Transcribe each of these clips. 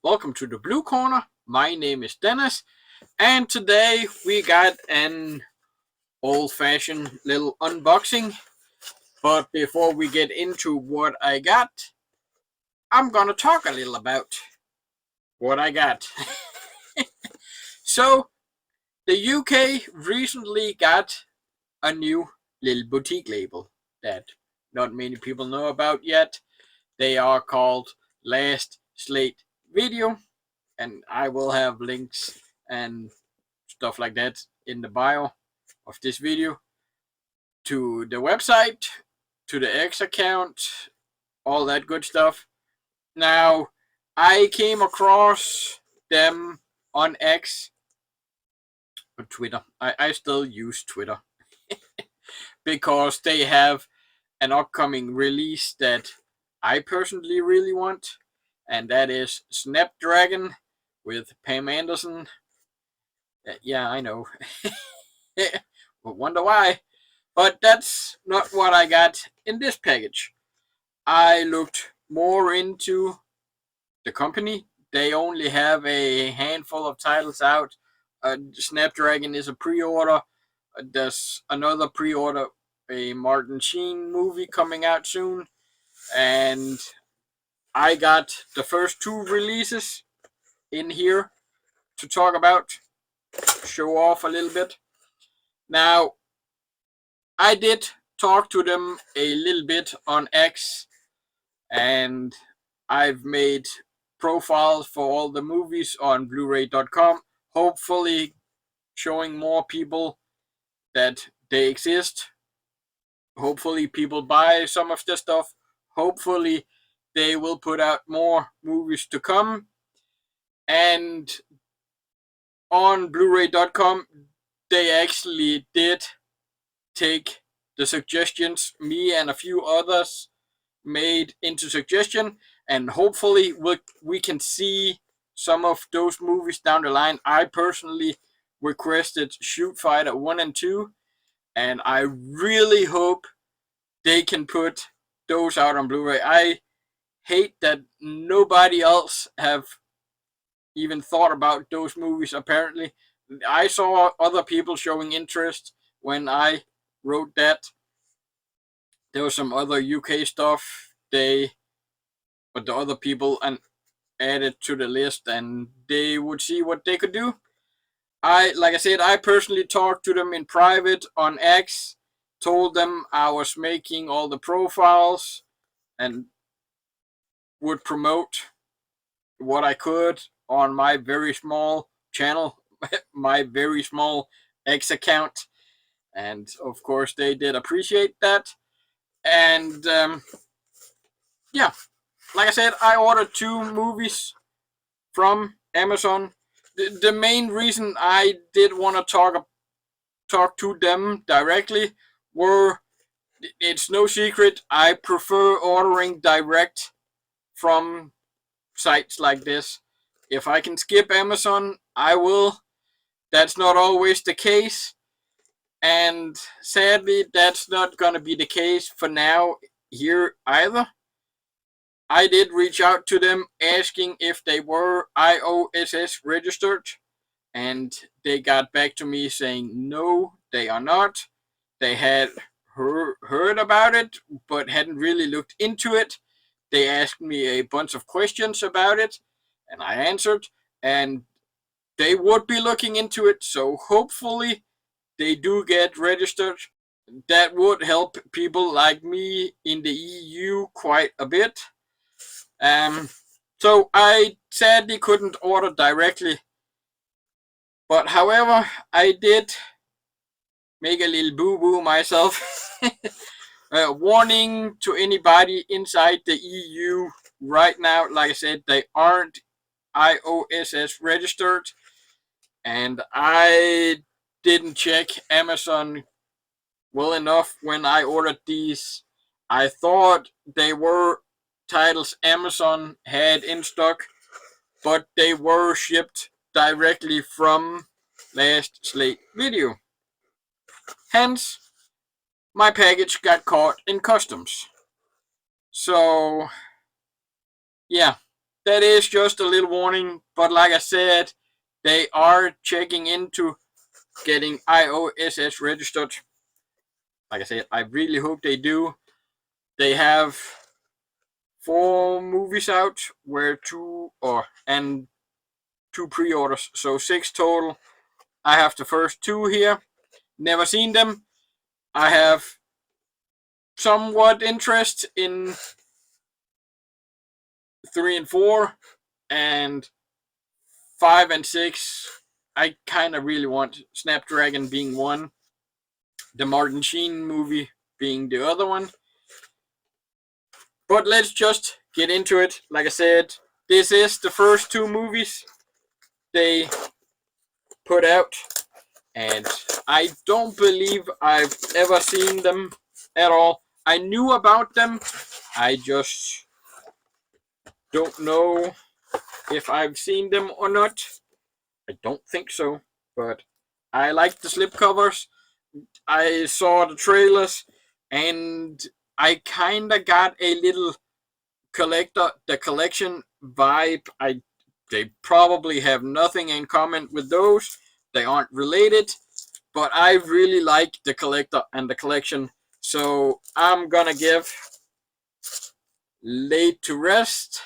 welcome to the Blue Corner. My name is Dennis, and today we got an old-fashioned little unboxing. But before we get into what I got, I'm gonna talk a little about what I got. So, the UK recently got a new little boutique label that not many people know about yet. They are called Last Slate Video, and I will have links and stuff like that in the bio of this video to the website, to the X account, all that good stuff. Now, I came across them on X or Twitter. I still use Twitter because they have an upcoming release that I personally really want, and that is Snapdragon with Pam Anderson. Yeah, I know. But wonder why. But that's not what I got in this package. I looked more into the company. They only have a handful of titles out. Snapdragon is a pre-order. There's another pre-order, a Martin Sheen movie coming out soon. And I got the first two releases in here to talk about, show off a little bit. Now, I did talk to them a little bit on X, and I've made profiles for all the movies on bluray.com, hopefully showing more people that they exist. Hopefully people buy some of this stuff. Hopefully they will put out more movies to come. And on bluray.com, they actually did take the suggestions me and a few others made into suggestion, and hopefully we can see some of those movies down the line. I personally requested Shoot Fighter 1 and 2, and I really hope they can put those out on Blu-ray. I hate that nobody else have even thought about those movies. Apparently, I saw other people showing interest when I wrote that. There was some other UK stuff but the other people added to the list, and they would see what they could do. Like I said, I personally talked to them in private on X, told them I was making all the profiles and would promote what I could on my very small channel, my very small X account. And of course, they did appreciate that. And yeah, like I said, I ordered two movies from Amazon. The main reason I did want to talk to them directly were, it's no secret, I prefer ordering direct from sites like this. If I can skip Amazon, I will. That's not always the case, and sadly that's not gonna be the case for now here either. I did reach out to them asking if they were IOSS registered, and they got back to me saying no, they are not. They had heard about it but hadn't really looked into it. They asked me a bunch of questions about it, and I answered, and they would be looking into it, so hopefully they do get registered. That would help people like me in the EU quite a bit. So I sadly couldn't order directly, but however, I did make a little boo-boo myself. Warning to anybody inside the EU right now, like I said, they aren't IOSS registered, and I didn't check Amazon well enough when I ordered these. I thought they were titles Amazon had in stock, but they were shipped directly from Last Slate Video. Hence, my package got caught in customs. So, yeah, that is just a little warning, but like I said, they are checking into getting IOSS registered. Like I said, I really hope they do. They have 4 movies out, where 2 and 2 pre-orders, so 6 total. I have the first 2 here. Never seen them. I have somewhat interest in 3 and 4, and 5 and 6. I kind of really want Snapdragon being one, the Martin Sheen movie being the other one. But let's just get into it. Like I said, this is the first 2 movies they put out, and I don't believe I've ever seen them at all. I knew about them, I just don't know if I've seen them or not. I don't think so, but I like the slipcovers. I saw the trailers, and I kind of got a little collection vibe. They probably have nothing in common with those. They aren't related, but I really like the collector and the collection. So I'm gonna give Laid to Rest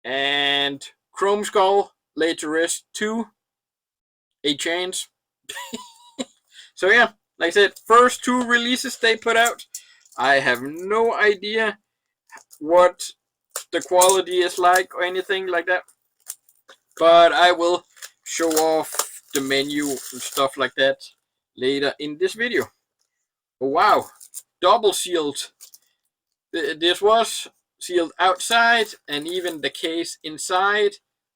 and Chromeskull Laid to Rest 2 a chance. So yeah, like I said, first 2 releases they put out. I have no idea what the quality is like or anything like that, but I will show off the menu and stuff like that later in this video. Oh wow, double sealed. This was sealed outside, and even the case inside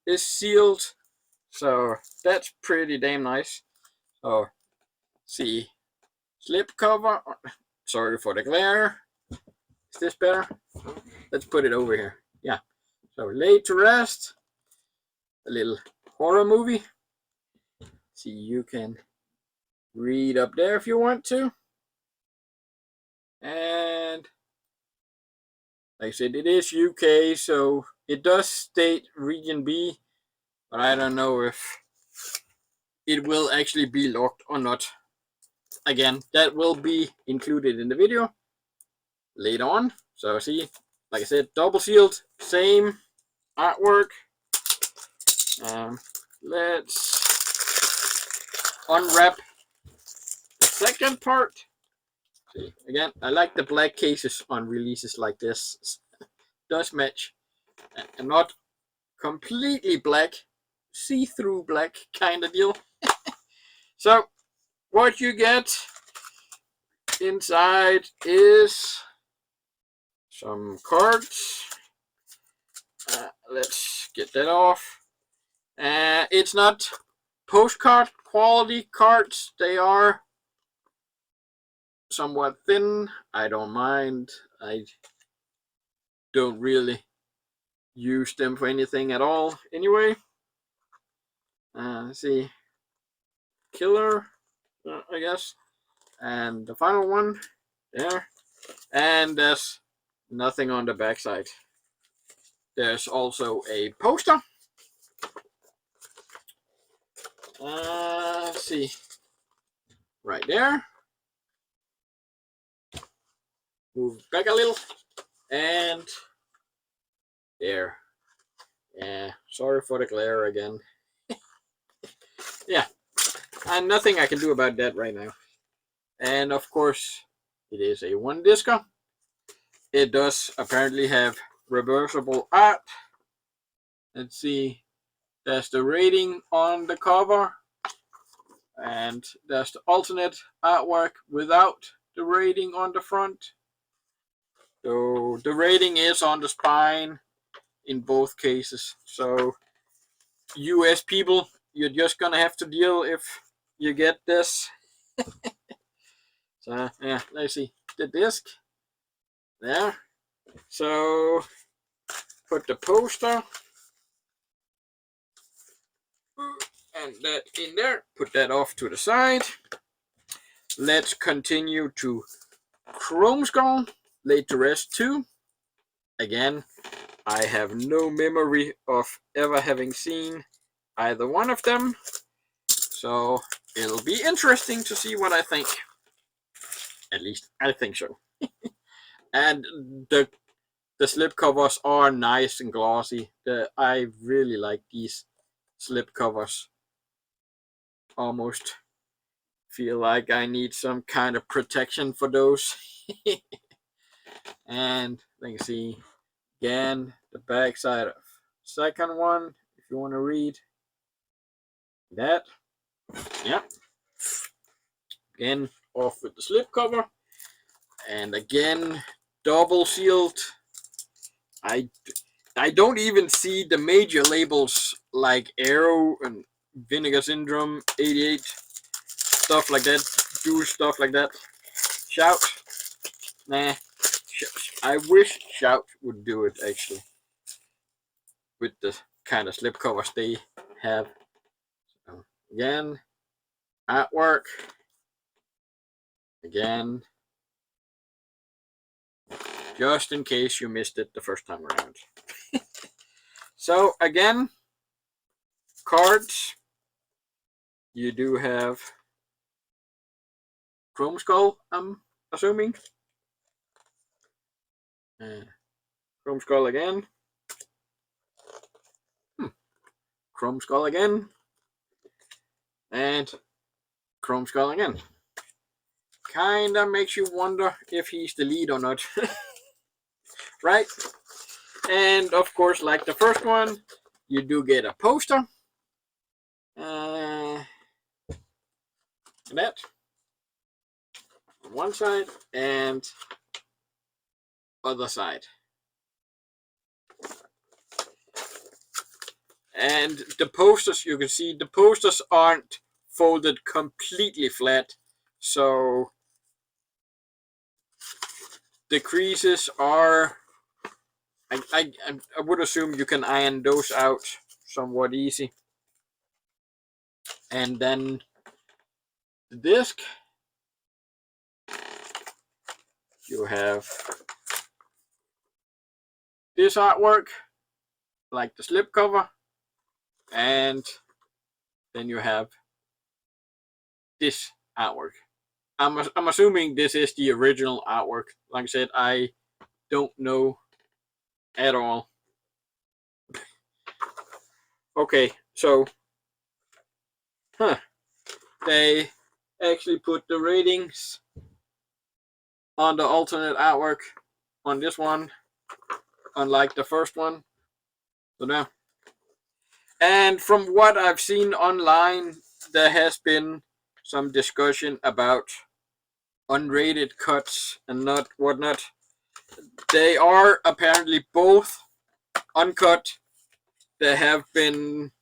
is sealed, so that's pretty damn nice. Oh, see, slip cover. Sorry for the glare. Is this better? Let's put it over here. Yeah. So Laid to Rest, a little horror movie. See, you can read up there if you want to. And like I said, it is UK, so it does state region B, but I don't know if it will actually be locked or not. Again, that will be included in the video later on. So see, like I said, double sealed, same artwork. Let's unwrap the second part. See, again, I like the black cases on releases like this. Does match, and not completely black, see-through black kind of deal. So what you get inside is some cards. Let's get that off. It's not postcard quality cards. They are somewhat thin. I don't mind. I don't really use them for anything at all anyway. Let's see. Killer, I guess. And the final one there. And there's nothing on the backside. There's also a poster. Let's see. Right there. Move back a little. And there. Yeah, sorry for the glare again. Yeah, and nothing I can do about that right now. And of course, it is a 1-discer. It does apparently have reversible art. Let's see. There's the rating on the cover. And there's the alternate artwork without the rating on the front. So the rating is on the spine in both cases. So US people, you're just gonna have to deal if you get this. So yeah, let's see the disc there. So put the poster and that in there. Put that off to the side. Let's continue to Chromeskull Laid to Rest 2. Again, I have no memory of ever having seen either one of them, so it'll be interesting to see what I think. At least I think so. And the slipcovers are nice and glossy. I really like these slipcovers. Almost feel like I need some kind of protection for those. And let me see again the back side of second one. If you want to read that, yeah. Again, off with the slipcover, and again double sealed. I don't even see the major labels like Arrow and Vinegar Syndrome 88, stuff like that, do stuff like that. Shout, nah. I wish Shout would do it actually, with the kind of slipcovers they have. So again, artwork. Again, just in case you missed it the first time around. So again, cards. You do have Chromeskull, I'm assuming. Chromeskull again. Chromeskull again. And Chromeskull again. Kinda makes you wonder if he's the lead or not. Right? And of course, like the first one, you do get a poster. That on one side and other side. And the posters, you can see the posters aren't folded completely flat, so the creases are, I would assume you can iron those out somewhat easy. And then the disc, you have this artwork, like the slipcover, and then you have this artwork. I'm assuming this is the original artwork. Like I said, I don't know at all. Okay, so they actually put the ratings on the alternate artwork on this one, unlike the first one. So now, and from what I've seen online, there has been some discussion about unrated cuts and not whatnot. They are apparently both uncut. There have been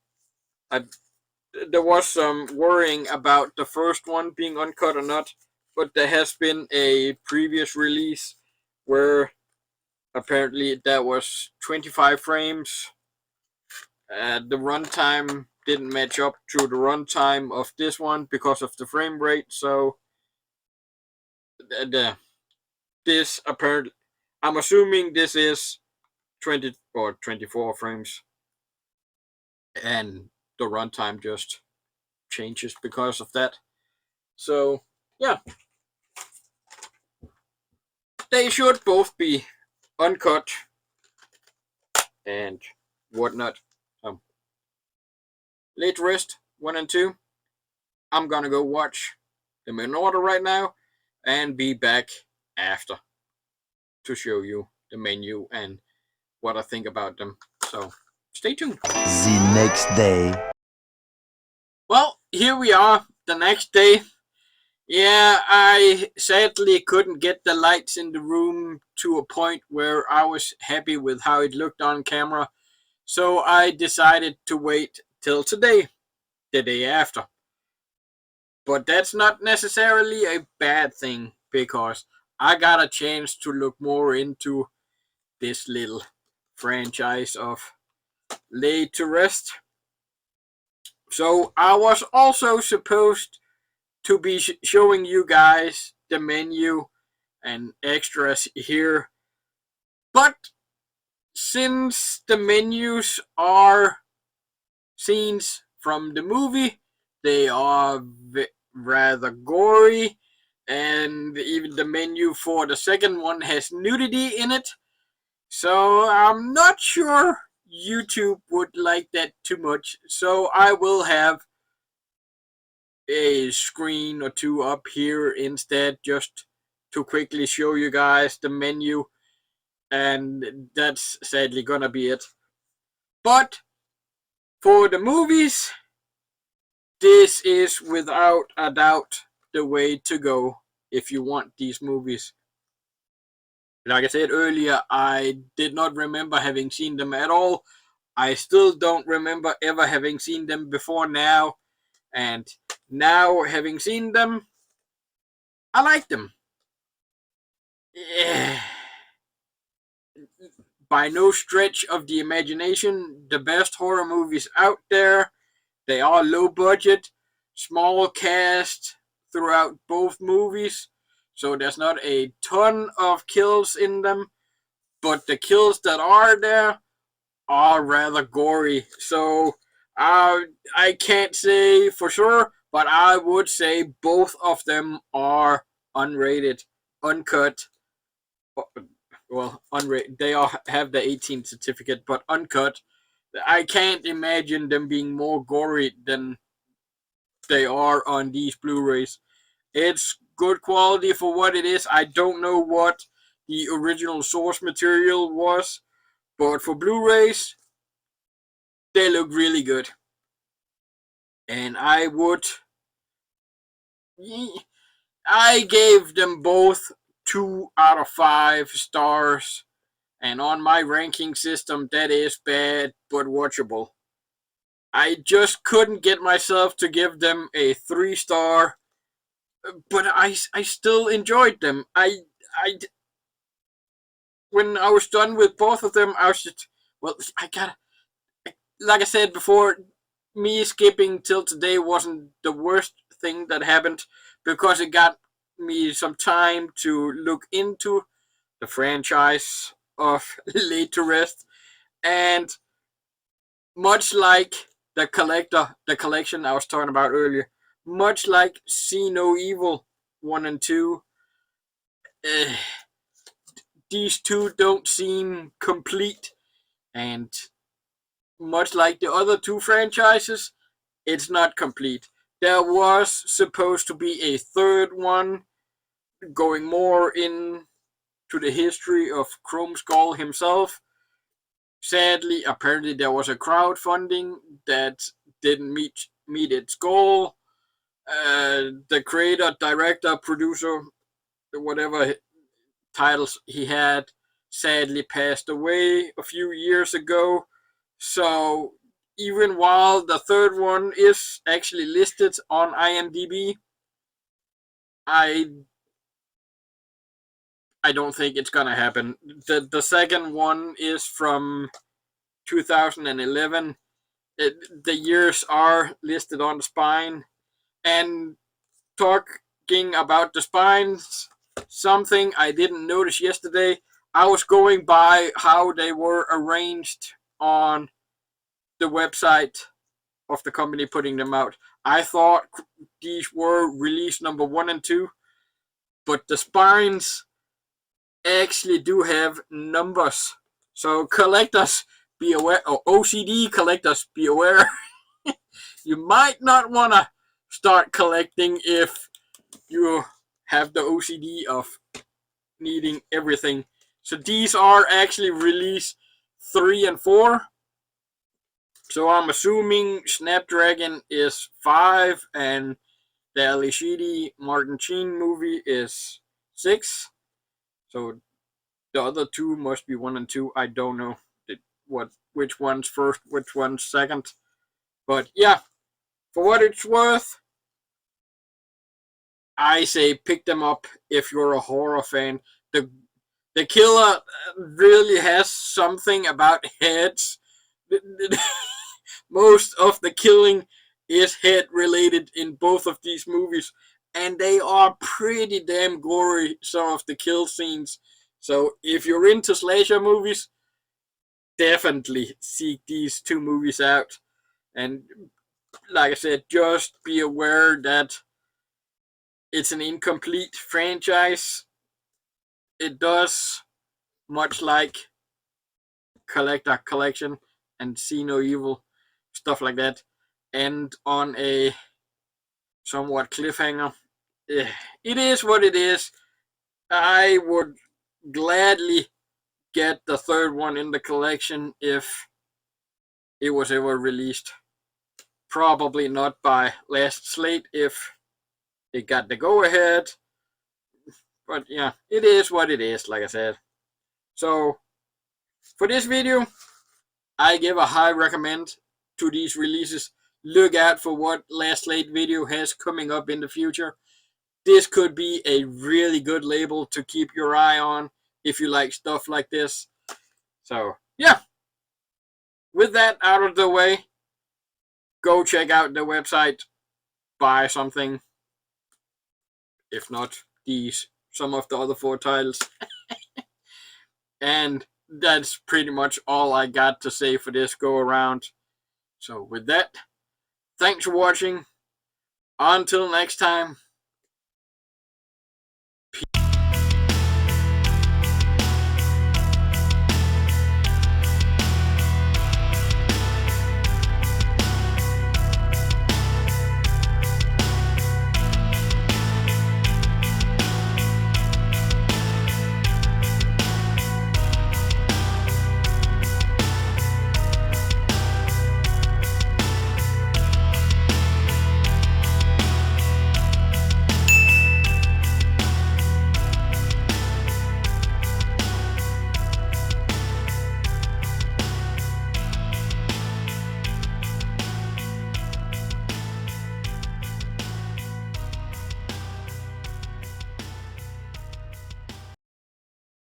there was some worrying about the first one being uncut or not, but there has been a previous release where apparently that was 25 frames. The runtime didn't match up to the runtime of this one because of the frame rate, so this apparently, I'm assuming this is 20 or 24 frames, and the runtime just changes because of that. So yeah, they should both be uncut and whatnot. Late Rest 1 and 2. I'm gonna go watch them in order right now and be back after to show you the menu and what I think about them. So stay tuned. The next day. Well, here we are, the next day. Yeah, I sadly couldn't get the lights in the room to a point where I was happy with how it looked on camera. So I decided to wait till today, the day after. But that's not necessarily a bad thing, because I got a chance to look more into this little franchise of Lay to Rest. So I was also supposed to be showing you guys the menu and extras here, but since the menus are scenes from the movie, they are rather gory, and even the menu for the second one has nudity in it. So I'm not sure YouTube would like that too much. So I will have a screen or two up here instead, just to quickly show you guys the menu, and that's sadly gonna be it. But for the movies, this is without a doubt the way to go if you want these movies. Like I said earlier, I did not remember having seen them at all. I still don't remember ever having seen them before now. And now, having seen them, I like them. Yeah. By no stretch of the imagination, the best horror movies out there. They are low budget, small cast throughout both movies, so there's not a ton of kills in them, but the kills that are there are rather gory. So I can't say for sure, but I would say both of them are unrated, uncut. Well, unrated. They all have the 18 certificate, but uncut. I can't imagine them being more gory than they are on these Blu-rays. It's good quality for what it is. I don't know what the original source material was, but for Blu-rays, they look really good. And I gave them both 2 out of 5 stars. And on my ranking system, that is bad but watchable. I just couldn't get myself to give them a 3-star, but I still enjoyed them. When I was done with both of them, I was just, well, I gotta, like I said before, me skipping till today wasn't the worst thing that happened, because it got me some time to look into the franchise of Laid to Rest, and much like the collection I was talking about earlier, much like See No Evil 1 and 2, eh, these two don't seem complete, and much like the other two franchises, it's not complete. There was supposed to be a third one going more into the history of Chromeskull himself. Sadly, apparently there was a crowdfunding that didn't meet its goal. The creator, director, producer, whatever titles he had, sadly passed away a few years ago. So even while the third one is actually listed on IMDb, I I don't think it's gonna happen. The second one is from 2011. The years are listed on the spine. And talking about the spines, something I didn't notice yesterday, I was going by how they were arranged on the website of the company putting them out. I thought these were release number 1 and 2, but the spines actually do have numbers. So collectors, be aware, or OCD collectors, be aware. You might not want to start collecting if you have the OCD of needing everything. So these are actually release 3 and 4. So I'm assuming Snapdragon is 5 and the Ali Sheedy Martin Sheen movie is 6. So the other two must be 1 and 2. I don't know which one's first, which one's second. But yeah, for what it's worth, I say pick them up if you're a horror fan. The killer really has something about heads. Most of the killing is head related in both of these movies, and they are pretty damn gory, some of the kill scenes. So if you're into slasher movies, definitely seek these two movies out. And like I said, just be aware that it's an incomplete franchise. It does, much like Collector Collection and See No Evil, stuff like that, end on a somewhat cliffhanger. It is what it is. I would gladly get the third one in the collection if it was ever released. Probably not by last Slate if it got the go ahead. But yeah, it is what it is, like I said. So, for this video, I give a high recommend to these releases. Look out for what Last Slate Video has coming up in the future. This could be a really good label to keep your eye on if you like stuff like this. So, yeah. With that out of the way, go check out the website, buy something. If not some of the other 4 titles. And that's pretty much all I got to say for this go around. So with that, thanks for watching. Until next time.